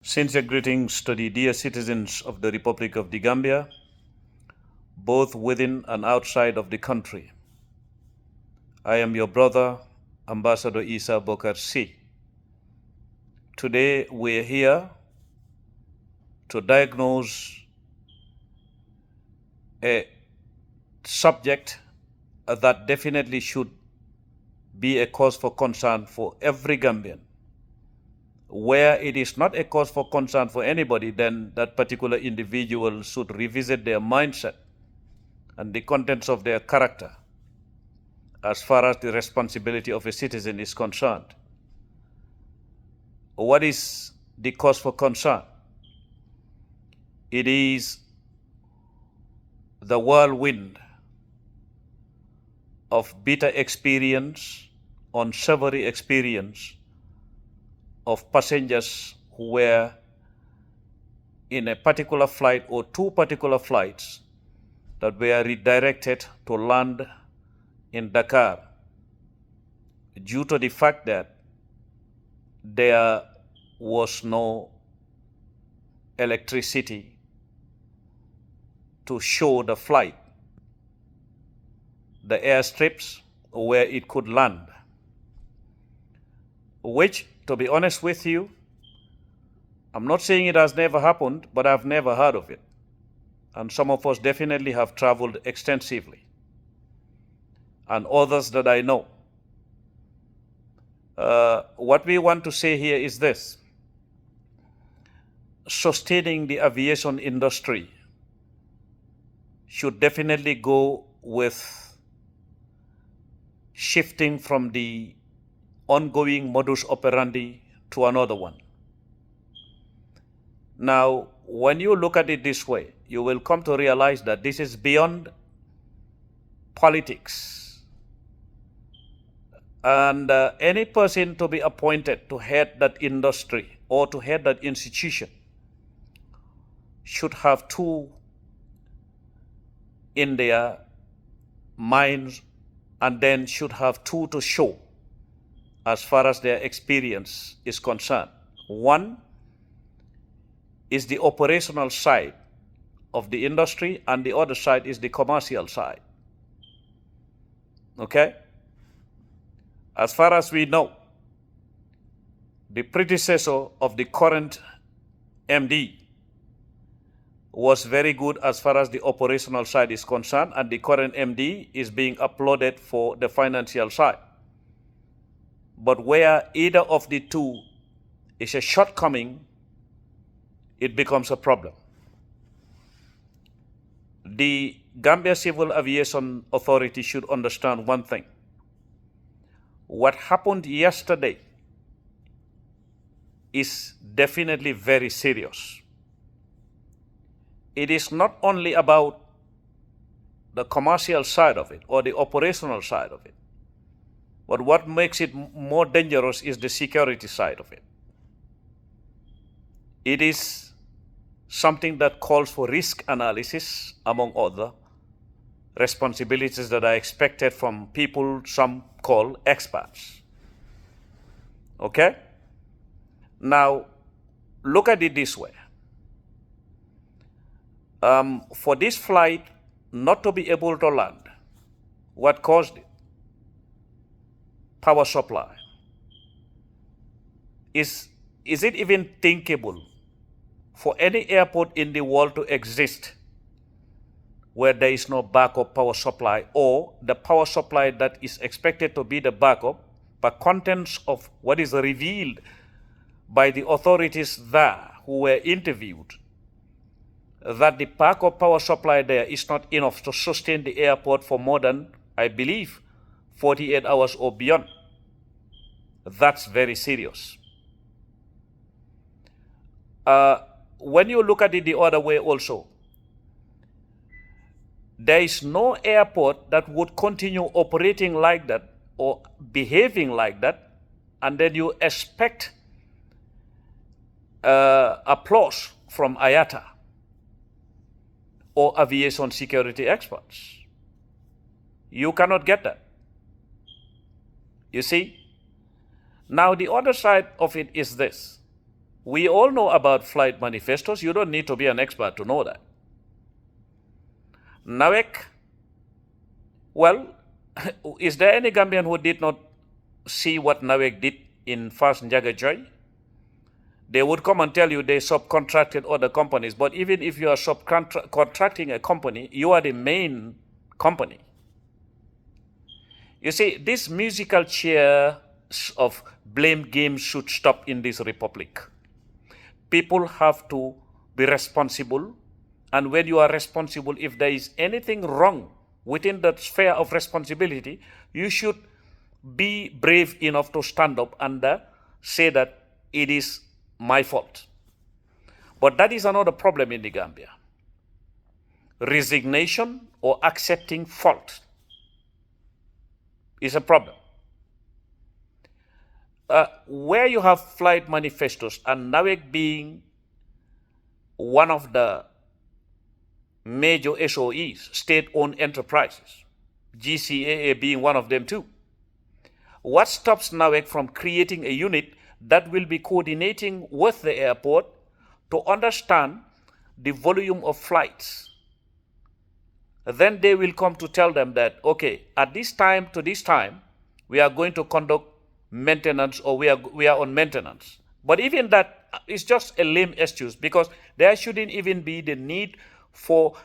Sincere greetings to the dear citizens of the Republic of the Gambia, both within and outside of the country. I am your brother, Ambassador Essa Bokarr. Today we're here to diagnose a subject that definitely should be a cause for concern for every Gambian. Where it is not a cause for concern for anybody, then that particular individual should revisit their mindset and the contents of their character as far as the responsibility of a citizen is concerned. What is the cause for concern? It is the whirlwind of bitter experience, unsavory experience of passengers who were in a particular flight or two particular flights that were redirected to land in Dakar due to the fact that there was no electricity to show the flight the airstrips where it could land, which, to be honest with you, I'm not saying it has never happened, but I've never heard of it. And some of us definitely have traveled extensively, and others that I know. What we want to say here is this: sustaining the aviation industry should definitely go with shifting from the ongoing modus operandi to another one. Now, when you look at it this way, you will come to realize that this is beyond politics. And any person to be appointed to head that industry or to head that institution should have two in their minds, and then should have two to show as far as their experience is concerned. One is the operational side of the industry, and the other side is the commercial side. Okay? As far as we know, the predecessor of the current MD was very good as far as the operational side is concerned, and the current MD is being applauded for the financial side. But where either of the two is a shortcoming, it becomes a problem. The Gambia Civil Aviation Authority should understand one thing. What happened yesterday is definitely very serious. It is not only about the commercial side of it or the operational side of it, but what makes it more dangerous is the security side of it. It is something that calls for risk analysis, among other responsibilities that are expected from people some call experts. Okay? Now, look at it this way. For this flight not to be able to land, what caused it? Power supply. Is it even thinkable for any airport in the world to exist where there is no backup power supply, or the power supply that is expected to be the backup, but contents of what is revealed by the authorities there who were interviewed, that the backup power supply there is not enough to sustain the airport for more than, I believe, 48 hours or beyond. That's very serious. When you look at it the other way also, there is no airport that would continue operating like that or behaving like that, and then you expect applause from IATA or aviation security experts. You cannot get that. You see? Now the other side of it is this. We all know about flight manifestos. You don't need to be an expert to know that. NAWEC, well, is there any Gambian who did not see what NAWEC did in Fast Njaga Joy? They would come and tell you they subcontracted other companies. But even if you are subcontracting a company, you are the main company. You see, this musical chair of blame games should stop in this republic. People have to be responsible. And when you are responsible, if there is anything wrong within that sphere of responsibility, you should be brave enough to stand up and say that it is my fault. But that is another problem in the Gambia. Resignation or accepting fault is a problem. Where you have flight manifestos and NAWEC being one of the major SOEs, state-owned enterprises, GCAA being one of them too, what stops NAWEC from creating a unit that will be coordinating with the airport to understand the volume of flights? Then they will come to tell them that, okay, at this time to this time, we are going to conduct maintenance, or we are on maintenance. But even that is just a lame excuse, because there shouldn't even be the need for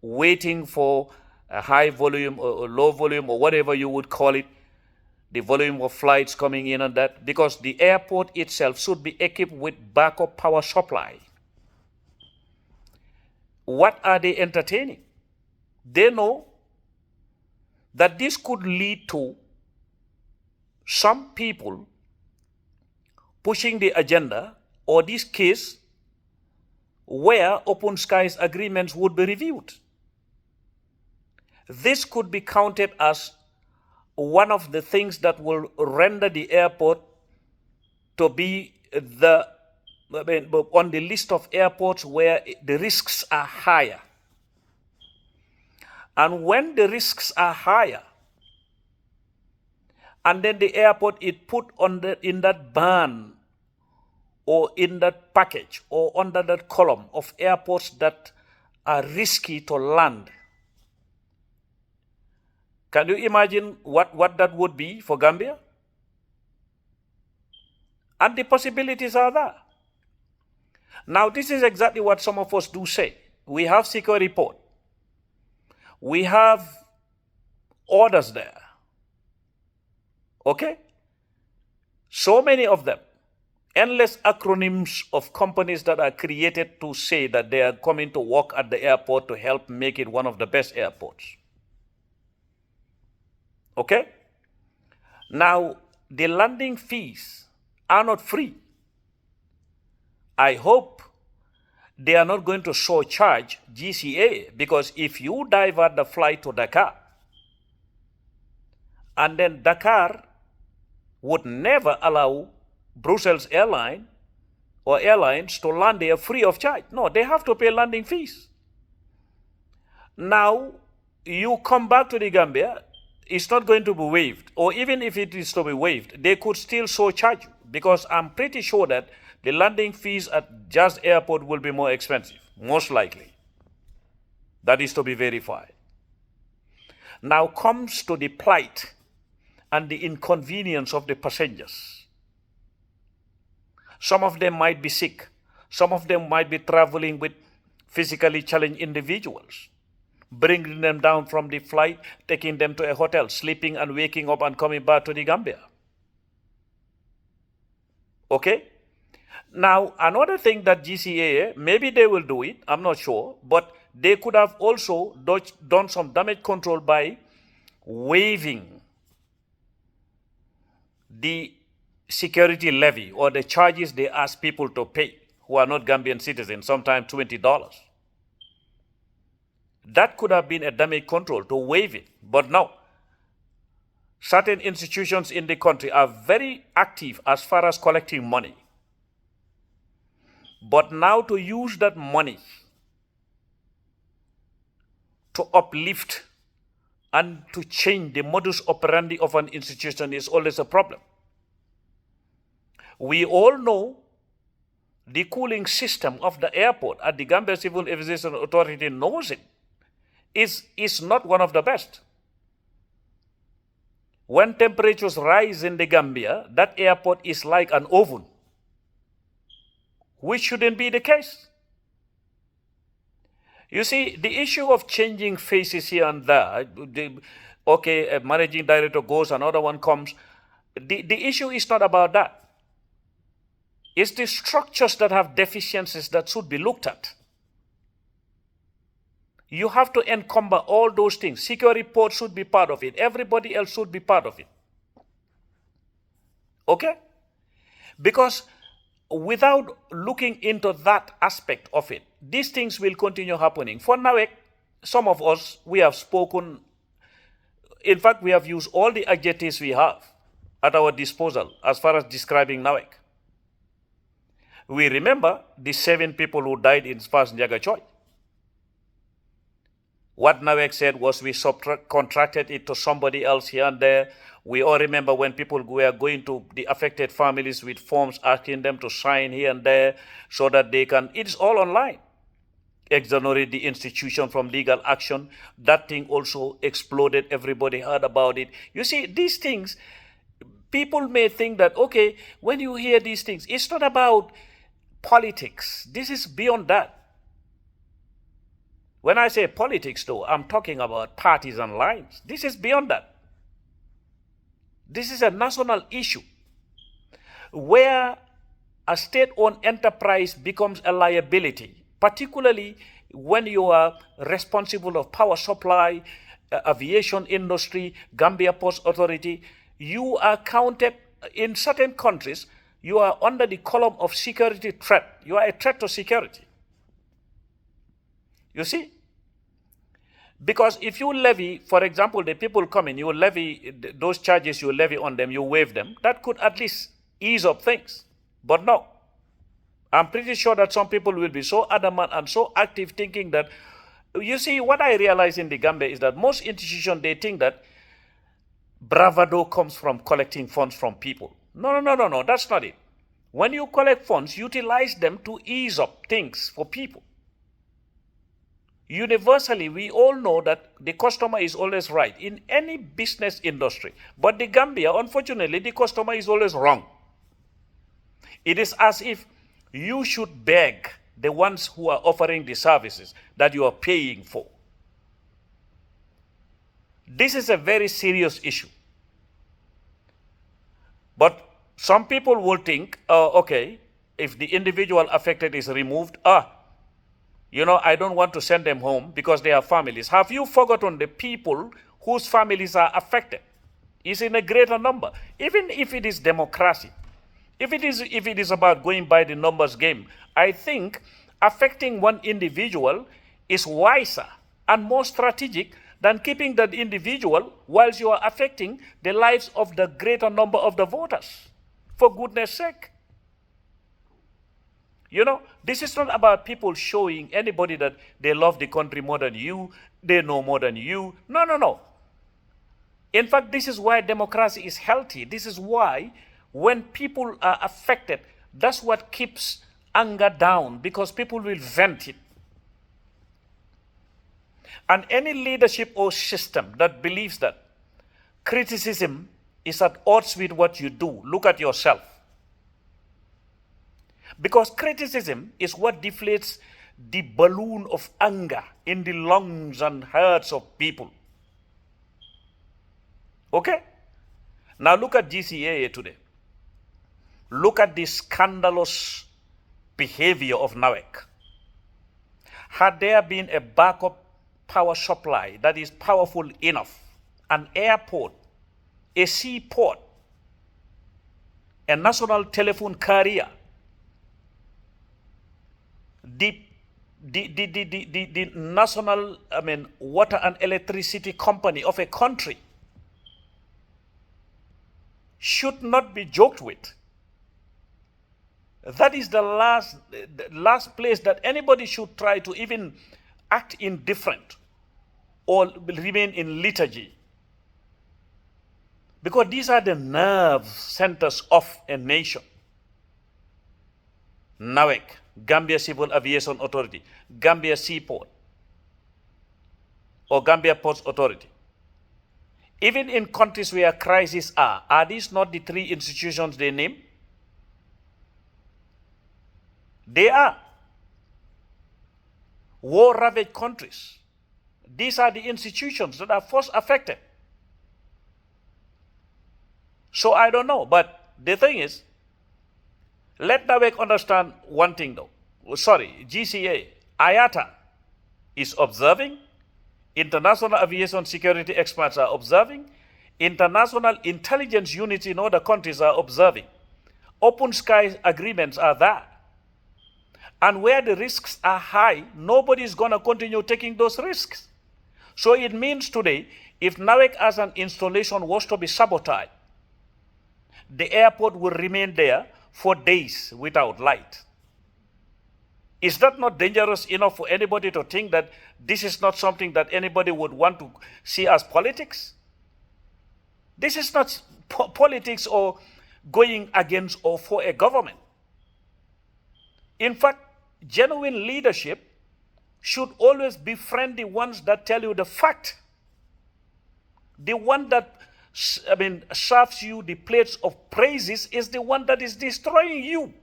waiting for a high volume or low volume or whatever you would call it, the volume of flights coming in and that, because the airport itself should be equipped with backup power supply. What are they entertaining? They know that this could lead to some people pushing the agenda, or this case where open skies agreements would be reviewed. This could be counted as one of the things that will render the airport to be on the list of airports where the risks are higher. And when the risks are higher, and then the airport is put in that ban, or in that package, or under that column of airports that are risky to land. Can you imagine what that would be for Gambia? And the possibilities are there. Now, this is exactly what some of us do say. We have security report. We have orders there. Okay? So many of them. Endless acronyms of companies that are created to say that they are coming to work at the airport to help make it one of the best airports. Okay? Now, the landing fees are not free. I hope they are not going to surcharge GCA, because if you divert the flight to Dakar, and then Dakar would never allow Brussels airline or airlines to land there free of charge. No, they have to pay landing fees. Now, you come back to the Gambia, it's not going to be waived. Or even if it is to be waived, they could still surcharge you, because I'm pretty sure that the landing fees at Jazz Airport will be more expensive, most likely. That is to be verified. Now comes to the plight and the inconvenience of the passengers. Some of them might be sick. Some of them might be traveling with physically challenged individuals, bringing them down from the flight, taking them to a hotel, sleeping and waking up and coming back to the Gambia. Okay? Now, another thing that GCAA, maybe they will do it, I'm not sure, but they could have also done some damage control by waiving the security levy, or the charges they ask people to pay who are not Gambian citizens, sometimes $20. That could have been a damage control to waive it, but no. Certain institutions in the country are very active as far as collecting money. But now to use that money to uplift and to change the modus operandi of an institution is always a problem. We all know The cooling system of the airport at the Gambia Civil Aviation Authority knows it. Is not one of the best. When temperatures rise in the Gambia, that airport is like an oven, which shouldn't be the case. You see, the issue of changing faces here and there, a managing director goes, another one comes. The issue is not about that. It's the structures that have deficiencies that should be looked at. You have to encumber all those things. Security report should be part of it. Everybody else should be part of it. Okay? Because without looking into that aspect of it, these things will continue happening. For now, some of us, we have spoken. In fact, we have used all the adjectives we have at our disposal as far as describing Nawek. We remember the 7 people who died in Spas Njagachoy. What Nawek said was we contracted it to somebody else here and there. We all remember when people were going to the affected families with forms asking them to sign here and there so that they can, it's all online. Exonerate the institution from legal action. That thing also exploded. Everybody heard about it. You see, these things, people may think that, okay, when you hear these things, it's not about politics. This is beyond that. When I say politics, though, I'm talking about parties and lines. This is beyond that. This is a national issue where a state-owned enterprise becomes a liability, particularly when you are responsible of power supply, aviation industry, Gambia Post Authority. You are counted in certain countries. You are under the column of security threat. You are a threat to security. You see? Because if you levy, for example, the people come in, you levy those charges, you levy on them, you waive them, that could at least ease up things. But no. I'm pretty sure that some people will be so adamant and so active thinking that, you see, what I realize in the Gambia is that most institutions, they think that bravado comes from collecting funds from people. No, that's not it. When you collect funds, utilize them to ease up things for people. Universally, we all know that the customer is always right in any business industry. But the Gambia, unfortunately, the customer is always wrong. It is as if you should beg the ones who are offering the services that you are paying for. This is a very serious issue. But some people will think, okay, if the individual affected is removed, I don't want to send them home because they have families. Have you forgotten the people whose families are affected? Is in a greater number. Even if it is democracy, if it is about going by the numbers game, I think affecting one individual is wiser and more strategic than keeping that individual whilst you are affecting the lives of the greater number of the voters. For goodness sake. This is not about people showing anybody that they love the country more than you, they know more than you. No. In fact, this is why democracy is healthy. This is why when people are affected, that's what keeps anger down, because people will vent it. And any leadership or system that believes that criticism is at odds with what you do, look at yourself. Because criticism is what deflates the balloon of anger in the lungs and hearts of people. Okay? Now look at GCAA today. Look at the scandalous behavior of Nawek. Had there been a backup power supply that is powerful enough, an airport, a seaport, a national telephone carrier, the national, water and electricity company of a country should not be joked with. That is the last place that anybody should try to even act indifferent or remain in lethargy. Because these are the nerve centers of a nation. NAWEC, Gambia Civil Aviation Authority, Gambia Seaport, or Gambia Ports Authority. Even in countries where crises are these not the three institutions they name? They are. War-ravaged countries. These are the institutions that are first affected. So I don't know, but the thing is, let NAWEC understand one thing though. Sorry, GCA, IATA is observing, international aviation security experts are observing, international intelligence units in other countries are observing. Open sky agreements are there. And where the risks are high, nobody is going to continue taking those risks. So it means today, if NAWEC as an installation was to be sabotaged, the airport will remain there for days without light. Is that not dangerous enough for anybody to think that this is not something that anybody would want to see as politics? This is not politics or going against or for a government. In fact, genuine leadership should always befriend the ones that tell you the fact. The one that serves you the plates of praises is the one that is destroying you.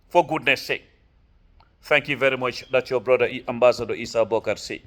For goodness sake. Thank you very much. That's your brother, Ambassador Essa Bokarr said.